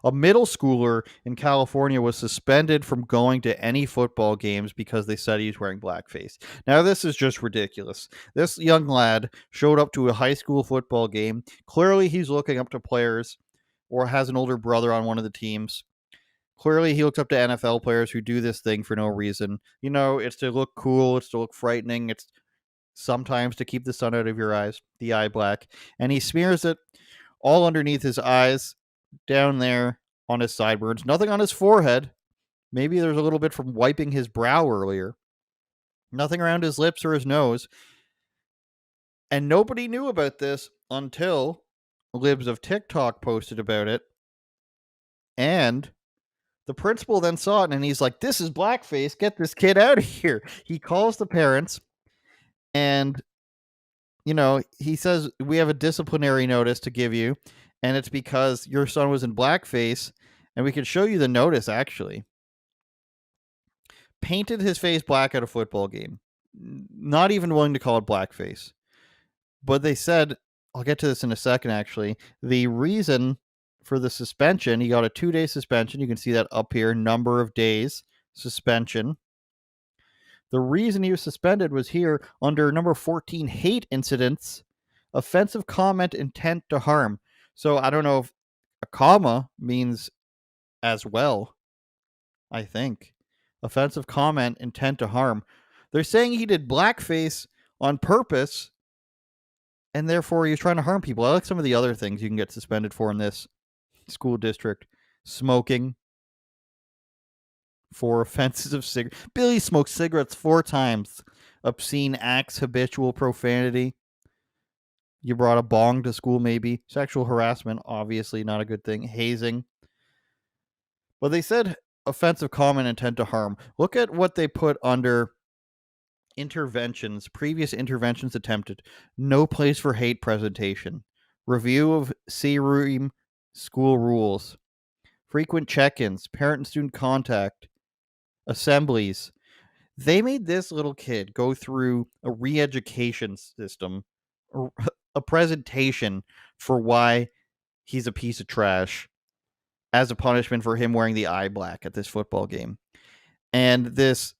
A middle schooler in California was suspended from going to any football games because they said he was wearing blackface. Now, this is just ridiculous. This young lad showed up to a high school football game. Clearly, he's looking up to players or has an older brother on one of the teams. Clearly, he looks up to NFL players who do this thing for no reason. You know, it's to look cool, it's to look frightening, it's sometimes to keep the sun out of your eyes, the eye black. And he smears it all underneath his eyes, down there on his sideburns, nothing on his forehead. Maybe there's a little bit from wiping his brow earlier. Nothing around his lips or his nose. And nobody knew about this until Libs of TikTok posted about it. And the principal then saw it and he's like, this is blackface. Get this kid out of here. He calls the parents and, you know, he says, we have a disciplinary notice to give you. And it's because your son was in blackface. And we can show you the notice, actually. Painted his face black at a football game. Not even willing to call it blackface. But they said, I'll get to this in a second, actually. The reason for the suspension, he got a 2-day suspension. You can see that up here, number of days suspension. The reason he was suspended was here under number 14, hate incidents, offensive comment, intent to harm. So I don't know if a comma means as well, I think. Offensive comment, intent to harm. They're saying he did blackface on purpose, and therefore he was trying to harm people. I like some of the other things you can get suspended for in this school district. Smoking. 4 offenses of cigarettes. Billy smoked cigarettes 4 times. Obscene acts, habitual profanity. You brought a bong to school, maybe. Sexual harassment, obviously not a good thing. Hazing. But they said offensive comment, intent to harm. Look at what they put under interventions, previous interventions attempted. No place for hate presentation. Review of C-Room school rules. Frequent check-ins, parent and student contact, assemblies. They made this little kid go through a re-education system, a presentation for why he's a piece of trash as a punishment for him wearing the eye black at this football game. And this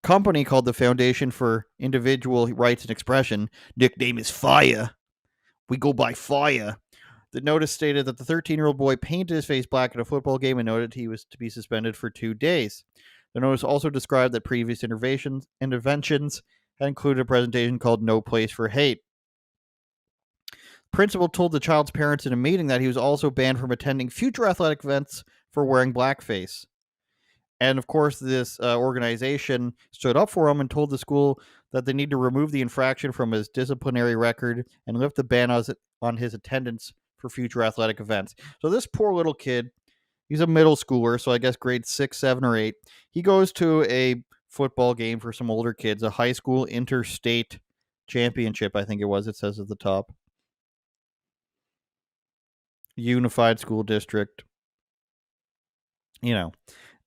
company called the Foundation for Individual Rights and Expression, nickname is Fire. We go by Fire. The notice stated that the 13-year-old boy painted his face black at a football game and noted he was to be suspended for 2 days. The notice also described that previous interventions had included a presentation called No Place for Hate. Principal told the child's parents in a meeting that he was also banned from attending future athletic events for wearing blackface. And of course, this organization stood up for him and told the school that they need to remove the infraction from his disciplinary record and lift the ban on his attendance for future athletic events. So this poor little kid, he's a middle schooler, so I guess grade 6, 7, or 8. He goes to a football game for some older kids, a high school interstate championship, I think it was. It says at the top. Unified School District. You know.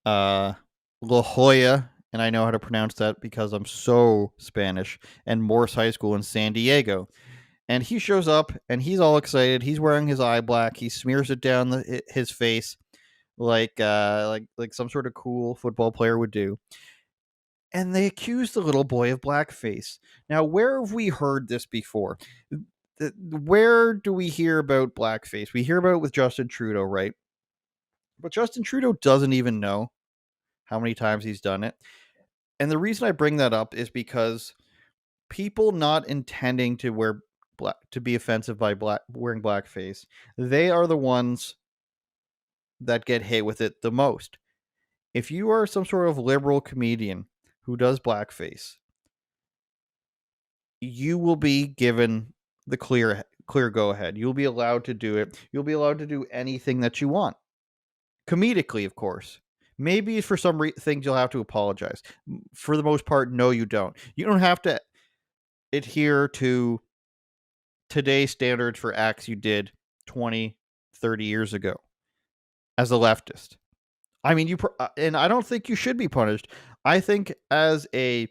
La Jolla, and I know how to pronounce that because I'm so Spanish, and Morse High School in San Diego. And he shows up, and he's all excited. He's wearing his eye black. He smears it down his face like some sort of cool football player would do. And they accuse the little boy of blackface. Now, where have we heard this before? Where do we hear about blackface? We hear about it with Justin Trudeau, right? But Justin Trudeau doesn't even know how many times he's done it. And the reason I bring that up is because people not intending to be offensive by wearing blackface, they are the ones that get hit with it the most. If you are some sort of liberal comedian who does blackface, you will be given the clear go ahead. You'll be allowed to do it. You'll be allowed to do anything that you want. Comedically, of course. Maybe for some things you'll have to apologize. For the most part, no, you don't. You don't have to adhere to today's standards for acts you did 20, 30 years ago as a leftist. I mean, and I don't think you should be punished. I think as a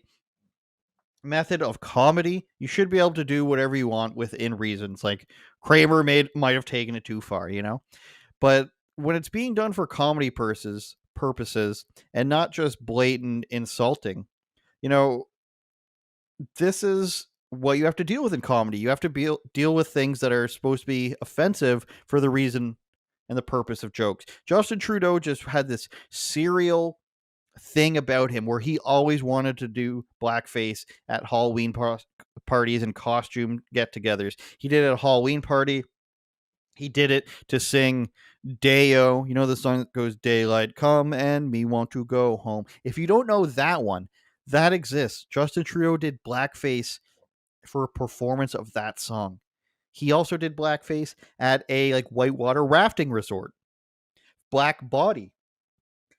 method of comedy, you should be able to do whatever you want within reasons. Like Kramer might have taken it too far, you know? But when it's being done for comedy purposes and not just blatant insulting, you know, this is what you have to deal with in comedy. You have to deal with things that are supposed to be offensive for the reason and the purpose of jokes. Justin Trudeau just had this serial thing about him where he always wanted to do blackface at Halloween parties and costume get-togethers. He did it at a Halloween party. He did it to sing Deo. You know the song that goes, "Daylight come and me want to go home." If you don't know that one, that exists. Justin Trudeau did blackface for a performance of that song. He also did blackface at a like whitewater rafting resort. Black Body.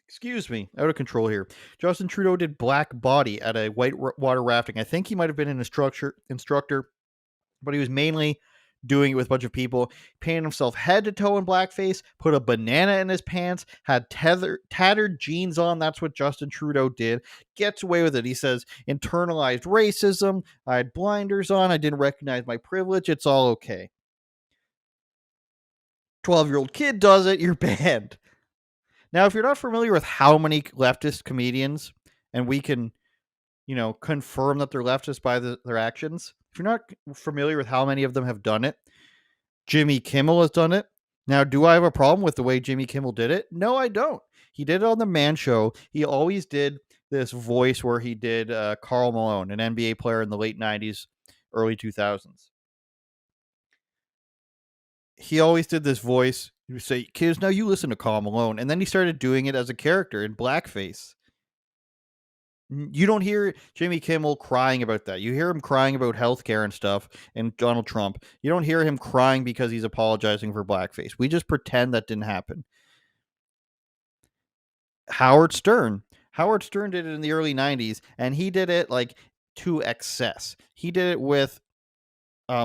Excuse me, out of control here. Justin Trudeau did Black Body at a whitewater rafting. I think he might have been an instructor, but he was mainly doing it with a bunch of people. Painted himself head to toe in blackface, put a banana in his pants, had tattered jeans on. That's what Justin Trudeau did. Gets away with it. He says, internalized racism. I had blinders on. I didn't recognize my privilege. It's all okay. 12-year-old kid does it. You're banned. Now, if you're not familiar with how many leftist comedians, and we can, confirm that they're leftist by their actions, if you're not familiar with how many of them have done it, Jimmy Kimmel has done it. Now, do I have a problem with the way Jimmy Kimmel did it? No, I don't. He did it on the Man Show. He always did this voice where he did Karl Malone, an NBA player in the late 90s, early 2000s. He always did this voice. He would say, "Kids, now you listen to Karl Malone." And then he started doing it as a character in blackface. You don't hear Jimmy Kimmel crying about that. You hear him crying about healthcare and stuff and Donald Trump. You don't hear him crying because he's apologizing for blackface. We just pretend that didn't happen. Howard Stern. Howard Stern did it in the early 90s, and he did it like to excess. He did it with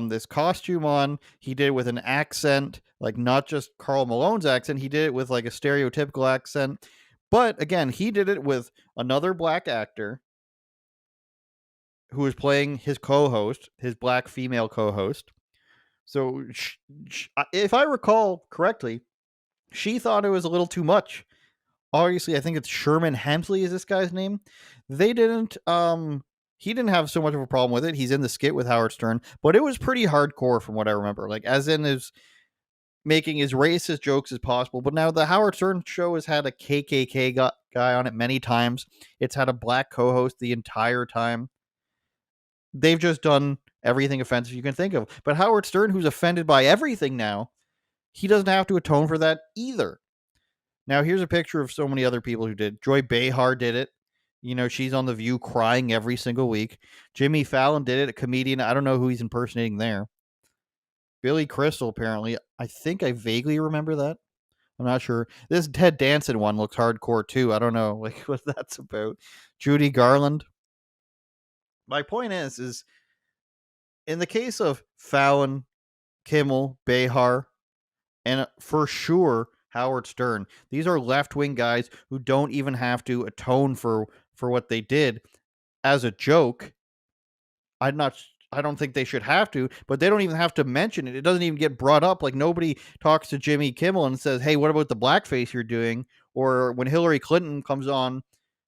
this costume on. He did it with an accent, like not just Karl Malone's accent. He did it with like a stereotypical accent. But again, he did it with another black actor who was playing his co-host, his black female co-host. So if I recall correctly, she thought it was a little too much. Obviously, I think it's Sherman Hemsley is this guy's name. They didn't he didn't have so much of a problem with it. He's in the skit with Howard Stern, but it was pretty hardcore from what I remember. Like as in his making as racist jokes as possible. But now the Howard Stern show has had a KKK guy on it many times. It's had a black co-host the entire time. They've just done everything offensive you can think of. But Howard Stern, who's offended by everything now, he doesn't have to atone for that either. Now, here's a picture of so many other people who did. Joy Behar did it. She's on The View crying every single week. Jimmy Fallon did it, a comedian. I don't know who he's impersonating there. Billy Crystal, apparently. I think I vaguely remember that. I'm not sure. This Ted Danson one looks hardcore, too. I don't know like what that's about. Judy Garland. My point is in the case of Fallon, Kimmel, Behar, and for sure Howard Stern, these are left-wing guys who don't even have to atone for what they did as a joke. I don't think they should have to, but they don't even have to mention it. It doesn't even get brought up. Like nobody talks to Jimmy Kimmel and says, "Hey, what about the blackface you're doing?" Or when Hillary Clinton comes on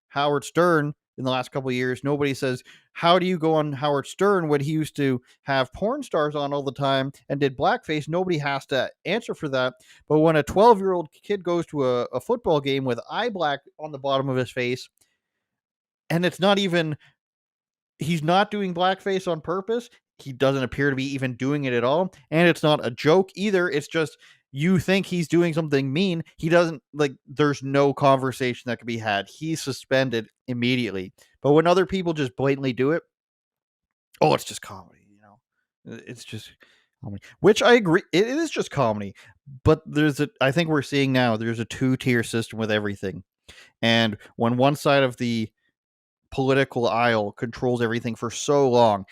Howard Stern in the last couple of years, nobody says, "How do you go on Howard Stern when he used to have porn stars on all the time and did blackface?" Nobody has to answer for that. But when a 12-year-old kid goes to a football game with eyeblack on the bottom of his face, and it's not even, he's not doing blackface on purpose. He doesn't appear to be even doing it at all. And it's not a joke either. It's just you think he's doing something mean. He doesn't, like, there's no conversation that can be had. He's suspended immediately. But when other people just blatantly do it, oh, it's just comedy, It's just comedy. Which I agree, it is just comedy. But I think we're seeing now there's a two-tier system with everything. And when one side of the political aisle controls everything for so long,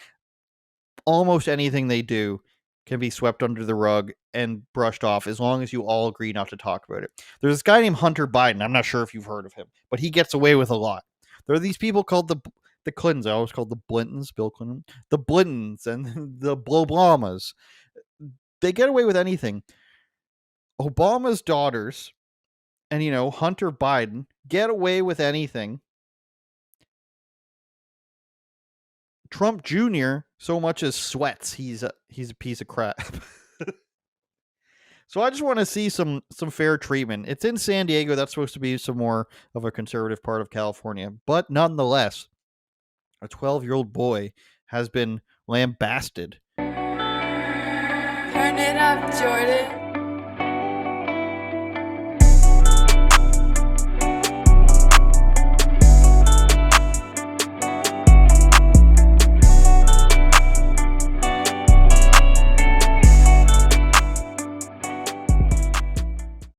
almost anything they do can be swept under the rug and brushed off as long as you all agree not to talk about it. There's this guy named Hunter Biden. I'm not sure if you've heard of him, but he gets away with a lot. There are these people called the Clintons. I always called the Blintons, Bill Clinton, the Blintons, and the Bloblamas. They get away with anything. Obama's daughters and Hunter Biden get away with anything. Trump Jr. so much as sweats. He's a piece of crap. So I just want to see some fair treatment. It's in San Diego. That's supposed to be some more of a conservative part of California, but nonetheless, a 12-year-old boy has been lambasted. Turn it up, Jordan.